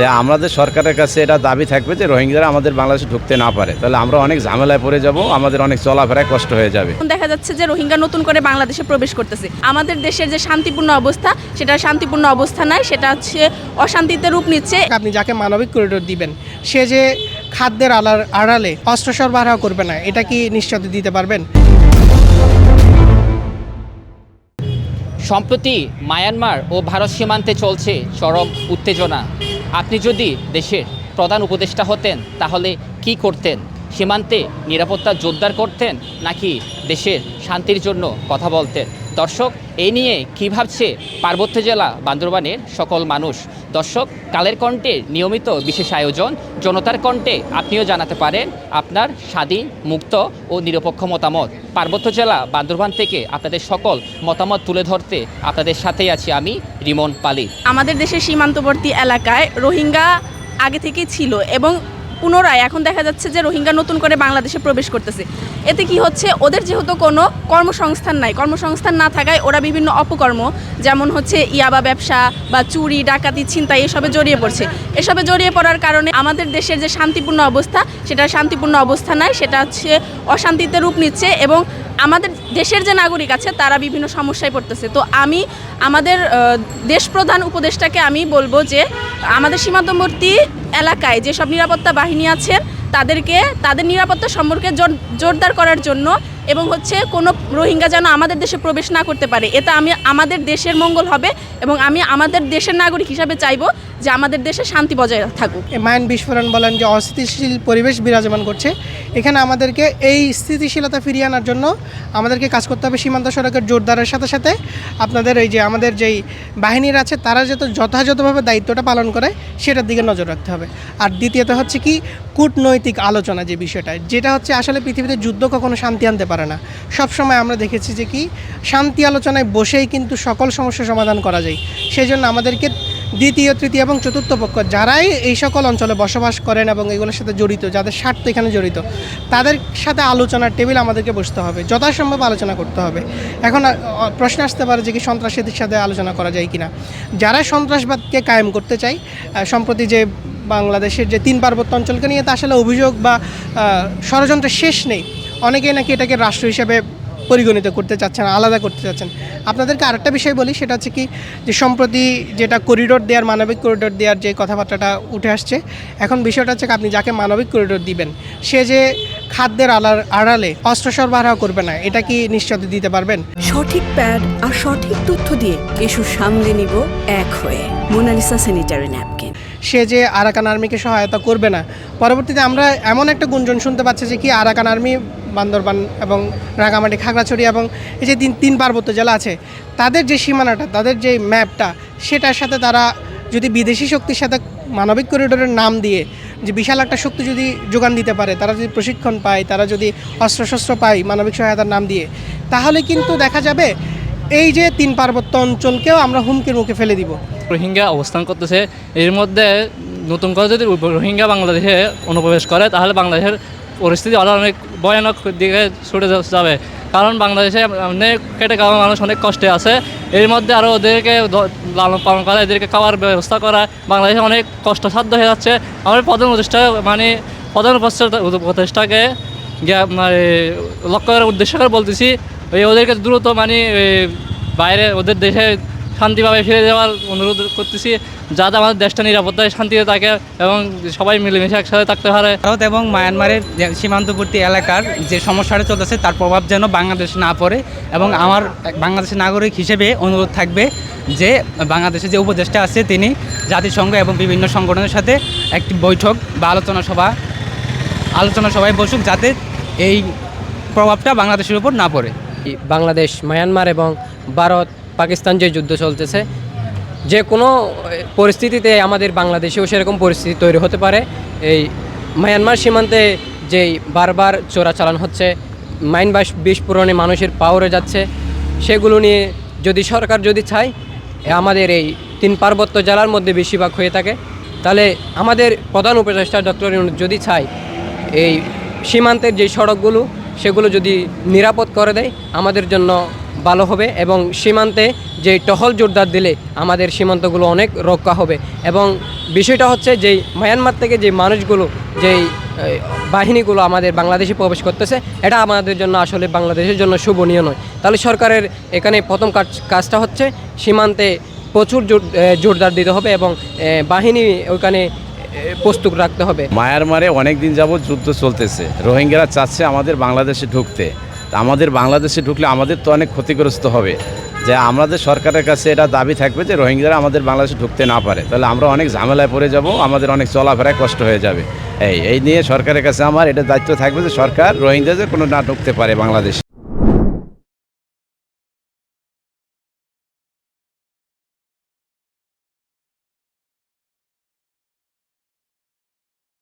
যে আমাদের সরকারের কাছে এটা দাবি থাকবে যে রোহিঙ্গারা আমাদের বাংলাদেশে ঢুকতে না পারে, তাহলে আমরা অনেক ঝামেলায় পড়ে যাব, আমাদের অনেক চলাফেরায় কষ্ট হয়ে যাবে। এখন দেখা যাচ্ছে যে রোহিঙ্গা নতুন করে বাংলাদেশে প্রবেশ করতেছে। আমাদের দেশের যে শান্তিপূর্ণ অবস্থা, সেটা শান্তিপূর্ণ অবস্থা নয়, সেটা হচ্ছে অশান্তিতে রূপ নিচ্ছে। আপনি যাকে মানবিক করিডোর দিবেন, সে যে খাদ্যের আড়ালে অস্ত্র সরবরাহ করবে না, এটা কি নিশ্চয়তা দিতে পারবেন? সম্প্রতি মায়ানমার ও ভারত সীমান্তে চলছে চরম উত্তেজনা। আপনি যদি দেশের প্রধান উপদেষ্টা হতেন তাহলে কি করতেন? সীমান্তে নিরাপত্তা জোরদার করতেন নাকি দেশের শান্তির জন্য কথা বলতেন? দর্শক, এই নিয়ে কী ভাবছে পার্বত্য জেলা বান্দরবানের সকল মানুষ? দর্শক, কালের কণ্ঠের নিয়মিত বিশেষ আয়োজন জনতার কণ্ঠে আপনিও জানাতে পারেন আপনার স্বাধীন, মুক্ত ও নিরপেক্ষ মতামত। পার্বত্য জেলা বান্দরবান থেকে আপনাদের সকল মতামত তুলে ধরতে আপনাদের সাথেই আছি আমি, রিমন পালি। আমাদের দেশের সীমান্তবর্তী এলাকায় রোহিঙ্গা আগে থেকেই ছিল এবং পুনরায় এখন দেখা যাচ্ছে যে রোহিঙ্গা নতুন করে বাংলাদেশে প্রবেশ করতেছে। এতে কি হচ্ছে, ওদের যেহেতু কোনো কর্মসংস্থান নাই, কর্মসংস্থান না থাকায় ওরা বিভিন্ন অপকর্ম, যেমন হচ্ছে ইয়াবা ব্যবসা বা চুরি, ডাকাতি, ছিনতাই এসবে জড়িয়ে পড়ছে। এসবে জড়িয়ে পড়ার কারণে আমাদের দেশের যে শান্তিপূর্ণ অবস্থা, সেটা শান্তিপূর্ণ অবস্থা নয়, সেটা হচ্ছে অশান্তিতে রূপ নিচ্ছে এবং আমাদের দেশের যে নাগরিক আছে তারা বিভিন্ন সমস্যায় পড়তেছে। তো আমি আমাদের দেশপ্রধান উপদেষ্টাকে আমি বলবো যে আমাদের সীমান্তবর্তী এলাকায় যেসব নিরাপত্তা বাহিনী আছেন তাদেরকে তাদের নিরাপত্তা সম্পর্কে জোরদার করার জন্য এবং হচ্ছে কোনো রোহিঙ্গা যেন আমাদের দেশে প্রবেশ না করতে পারে। এতে আমাদের দেশের মঙ্গল হবে এবং আমি আমাদের দেশের নাগরিক হিসাবে চাইবো যে আমাদের দেশে শান্তি বজায় থাকুক। মাইন বিস্ফোরণ বলেন, যে অস্থিতিশীল পরিবেশ বিরাজমান করছে, এখানে আমাদেরকে এই স্থিতিশীলতা ফিরিয়ে আনার জন্য আমাদেরকে কাজ করতে হবে সীমান্ত সড়কের জোরদারের সাথে সাথে আপনাদের এই যে আমাদের যেই বাহিনীরা আছে তারা যাতে যথাযথভাবে দায়িত্বটা পালন করে সেটার দিকে নজর রাখতে হবে। আর দ্বিতীয়ত হচ্ছে কি, কূটনৈতিক আলোচনা যে বিষয়টা, যেটা হচ্ছে আসলে পৃথিবীতে যুদ্ধ কখনো শান্তি আনতে পারে না। সবসময় আমরা দেখেছি যে কি শান্তি আলোচনায় বসেই কিন্তু সকল সমস্যা সমাধান করা যায়। সেই জন্য আমাদেরকে দ্বিতীয়, তৃতীয় এবং চতুর্থ পক্ষ যারাই এই সকল অঞ্চলে বসবাস করেন এবং এগুলোর সাথে জড়িত, যাদের স্বার্থ এখানে জড়িত, তাদের সাথে আলোচনার টেবিল আমাদেরকে বসতে হবে, যথাসম্ভব আলোচনা করতে হবে। এখন প্রশ্ন আসতে পারে যে কি সন্ত্রাসীদের সাথে আলোচনা করা যায় কিনা। যারা সন্ত্রাসবাদকে কায়েম করতে চায়, সম্প্রতি যে বাংলাদেশের যে 3 পার্বত্য অঞ্চলকে নিয়ে তো আসলে অভিযোগ বা ষড়যন্ত্রের শেষ নেই। অনেকেই নাকি এটাকে রাষ্ট্র হিসেবে পরিগণিত করতে চাচ্ছেন, আলাদা করতে চাচ্ছেন। আপনাদেরকে আরেকটা বিষয় বলি, সেটা হচ্ছে কি যে সম্প্রতি যেটা করিডোর দেওয়ার, মানবিক করিডোর দেওয়ার যে কথাবার্তাটা উঠে আসছে, এখন বিষয়টা হচ্ছে আপনি যাকে মানবিক করিডোর দিবেন, সে যে খাদ্যের আড়ালে অস্ত্র সরবরাহ করবে না, এটা কি নিশ্চয়তা দিতে পারবেন? সঠিক প্যাড আর সঠিক তথ্য দিয়ে ইস্যু সামলে নিব এক হয়ে। Mona Lisa sanitary napkin. সে যে আরাকান আর্মিকে সহায়তা করবে না। পরবর্তীতে আমরা এমন একটা গুঞ্জন শুনতে পাচ্ছি যে কি আরাকান আর্মি বান্দরবান এবং রাঙামাটি, খাগড়াছড়ি এবং এই যে 3 পার্বত্য জেলা আছে, তাদের যে সীমানাটা, তাদের যে ম্যাপটা, সেটার সাথে তারা যদি বিদেশি শক্তির সাথে মানবিক করিডোরের নাম দিয়ে যে বিশাল একটা শক্তি যদি যোগান দিতে পারে, তারা যদি প্রশিক্ষণ পায়, তারা যদি অস্ত্রশস্ত্র পায় মানবিক সহায়তার নাম দিয়ে, তাহলে কিন্তু দেখা যাবে এই যে 3 পার্বত্য অঞ্চলকেও আমরা হুমকির মুখে ফেলে দিব। রোহিঙ্গা অবস্থান করতেছে, এর মধ্যে নতুন করে যদি রোহিঙ্গা বাংলাদেশে অনুপ্রবেশ করে তাহলে বাংলাদেশের পরিস্থিতি আরও অনেক ভয়ানক দিকে ছুটে যাবে। কারণ বাংলাদেশে অনেক খেটে খাওয়া মানুষ অনেক কষ্টে আছে, এর মধ্যে আরও ওদেরকে লালন পালন করা, এদেরকে খাওয়ার ব্যবস্থা করা বাংলাদেশে অনেক কষ্টসাধ্য হয়ে যাচ্ছে। আমাদের প্রধান উপদেষ্টাকে লক্ষ্য করার উদ্দেশ্য করে বলতেছি, ওদেরকে দ্রুত বাইরে ওদের দেশে শান্তিভাবে ফিরে যাওয়ার অনুরোধ করতেছি, যাতে আমাদের দেশটা নিরাপত্তায় শান্তিতে থাকে এবং সবাই মিলেমিশে একসাথে থাকতে পারে। ভারত এবং মায়ানমারের সীমান্তবর্তী এলাকার যে সমস্যাটা চলতেছে তার প্রভাব যেন বাংলাদেশে না পড়ে, এবং আমার বাংলাদেশের নাগরিক হিসেবে অনুরোধ থাকবে যে বাংলাদেশে যে উপদেষ্টা আছে তিনি জাতিসংঘ এবং বিভিন্ন সংগঠনের সাথে একটি বৈঠক বা আলোচনা সভায় বসুক, যাতে এই প্রভাবটা বাংলাদেশের উপর না পড়ে। বাংলাদেশ, মায়ানমার এবং ভারত পাকিস্তান যে যুদ্ধ চলতেছে, যে কোনো পরিস্থিতিতে আমাদের বাংলাদেশেও সেরকম পরিস্থিতি তৈরি হতে পারে। এই মায়ানমার সীমান্তে যেই বারবার চোরাচালান হচ্ছে, মাইন বিস্ফোরণে মানুষের পাওয়ারে যাচ্ছে, সেগুলো নিয়ে যদি সরকার যদি চায় আমাদের এই 3 পার্বত্য জেলার মধ্যে বেশিরভাগ হয়ে থাকে, তাহলে আমাদের প্রধান উপদেষ্টা ডক্টর ইউনূস যদি চায় এই সীমান্তের যে সড়কগুলো সেগুলো যদি নিরাপদ করে দেয় আমাদের জন্য ভালো হবে, এবং সীমান্তে যে টহল জোরদার দিলে আমাদের সীমান্তগুলো অনেক রক্ষা হবে। এবং বিষয়টা হচ্ছে যেই মায়ানমার থেকে যে মানুষগুলো যেই বাহিনীগুলো আমাদের বাংলাদেশে প্রবেশ করতেছে, এটা আমাদের জন্য আসলে বাংলাদেশের জন্য শোভনীয় নয়। তাহলে সরকারের এখানে প্রথম কাজটা হচ্ছে সীমান্তে প্রচুর জোরদার দিতে হবে এবং বাহিনী ওইখানে প্রস্তুত রাখতে হবে। মায়ানমারে অনেক দিন যাবৎ যুদ্ধ চলতেছে, রোহিঙ্গারা চাচ্ছে আমাদের বাংলাদেশে ঢুকতে। তা আমাদের বাংলাদেশে ঢুকলে আমাদের তো অনেক ক্ষতিগ্রস্ত হবে। যে আমাদের সরকারের কাছে এটা দাবি থাকবে যে রোহিঙ্গারা আমাদের বাংলাদেশে ঢুকতে না পারে, তাহলে আমরা অনেক ঝামেলায় পড়ে যাব, আমাদের অনেক চলাফেরায় কষ্ট হয়ে যাবে। এই নিয়ে সরকারের কাছে আমার এটা দায়িত্ব থাকবে যে সরকার রোহিঙ্গা যে কোনো না ঢুকতে পারে বাংলাদেশে।